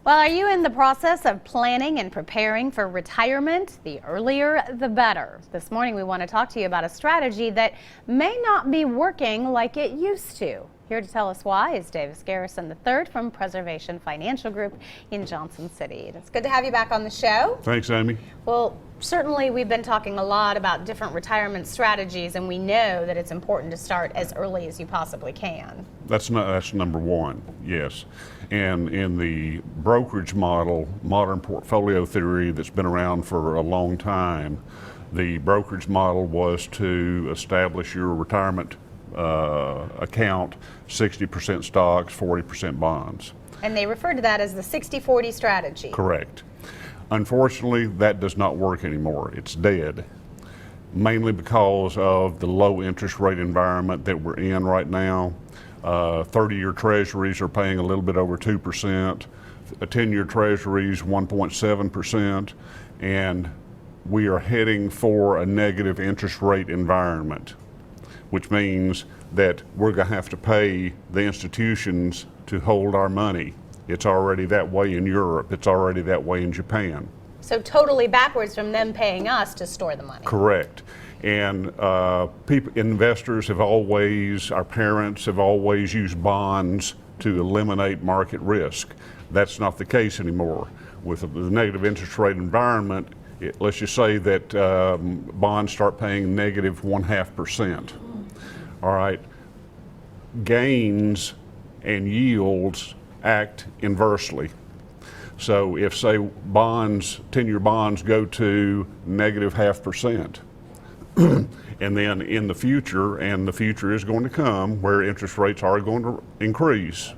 Well, are you in the process of planning and preparing for retirement? The earlier, the better. This morning, we want to talk to you about a strategy that may not be working like it used to. Here to tell us why is Garrison III from Preservation Financial Group in Johnson City. It's good to have you back on the show. Thanks, Amy. Well, certainly we've been talking a lot about different retirement strategies, and we know that it's important to start as early as you possibly can. That's number one, yes. And in the brokerage model, modern portfolio theory that's been around for a long time, the brokerage model was to establish your retirement account 60% stocks, 40% bonds. And they refer to that as the 60-40 strategy. Correct. Unfortunately, that does not work anymore. It's dead, mainly because of the low interest rate environment that we're in right now. 30-year treasuries are paying a little bit over 2%, 10-year treasuries 1.7%, and we are heading for a negative interest rate environment, which means that we're going to have to pay the institutions to hold our money. It's already that way in Europe. It's already that way in Japan. So totally backwards from them paying us to store the money. Correct. And investors have always, our parents have always used bonds to eliminate market risk. That's not the case anymore. With the negative interest rate environment, let's just say that bonds start paying negative 0.5%. All right. Gains and yields act inversely. So if, say, bonds, 10-year bonds go to negative 0.5%, and then in the future, and the future is going to come where interest rates are going to increase,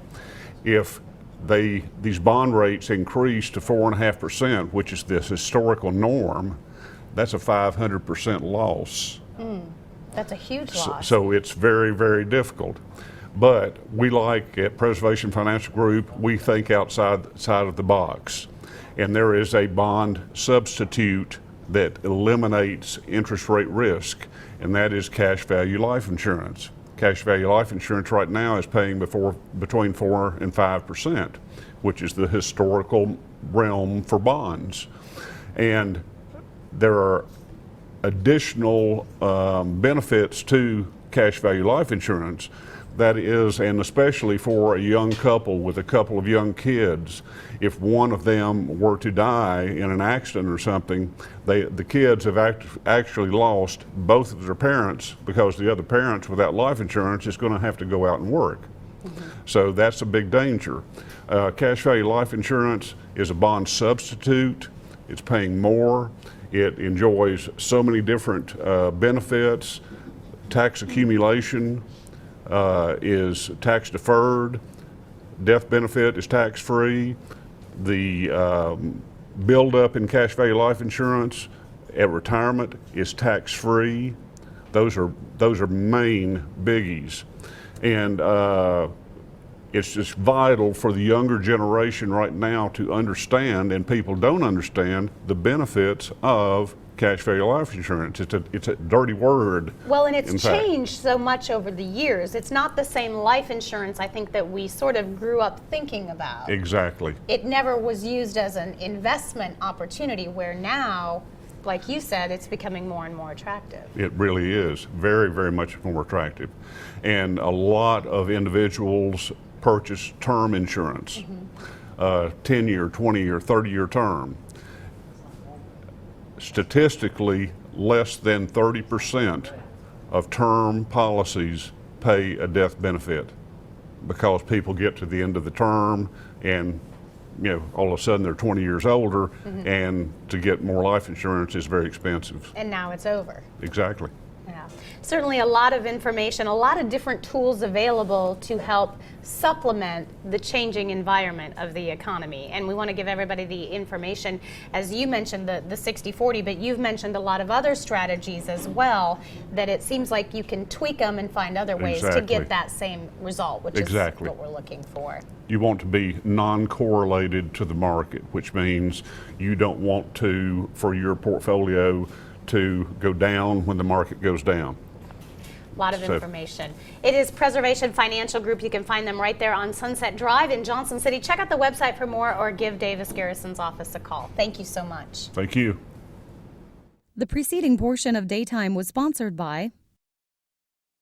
if these bond rates increase to 4.5%, which is this historical norm, that's a 500% loss. That's a huge loss. So it's very, very difficult. But we, like at Preservation Financial Group, we think outside of the box. And there is a bond substitute that eliminates interest rate risk, and that is cash value life insurance. Cash value life insurance right now is paying between 4 and 5%, which is the historical realm for bonds. And there are additional benefits to cash value life insurance. That is, and especially for a young couple with a couple of young kids, if one of them were to die in an accident or something, the kids have actually lost both of their parents, because the other parents without life insurance is going to have to go out and work. So that's a big danger. Cash value life insurance is a bond substitute. It's paying more. It enjoys so many different benefits. Tax accumulation is tax deferred. Death benefit is tax free. The buildup in cash value life insurance at retirement is tax free. Those are main biggies, and it's just vital for the younger generation right now to understand, and people don't understand, the benefits of cash value life insurance. It's a dirty word. Well, and it's changed so much over the years. It's not the same life insurance, I think, that we sort of grew up thinking about. Exactly. It never was used as an investment opportunity, where now, like you said, it's becoming more and more attractive. It really is very, very much more attractive. And a lot of individuals purchase term insurance, 10-year, 20-year, 30-year term. Statistically, less than 30% of term policies pay a death benefit, because people get to the end of the term and all of a sudden they're 20 years older, and to get more life insurance is very expensive. And now it's over. Exactly. Yeah. Certainly a lot of information, a lot of different tools available to help supplement the changing environment of the economy. And we want to give everybody the information, as you mentioned, the 60-40, but you've mentioned a lot of other strategies as well, that it seems like you can tweak them and find other ways to get that same result, which is what we're looking for. You want to be non-correlated to the market, which means you don't want for your portfolio to go down when the market goes down. A lot of So- information. It is Preservation Financial Group. You can find them right there on Sunset Drive in Johnson City. Check out the website for more or give Davis Garrison's office a call. Thank you so much. Thank you. The preceding portion of Daytime was sponsored by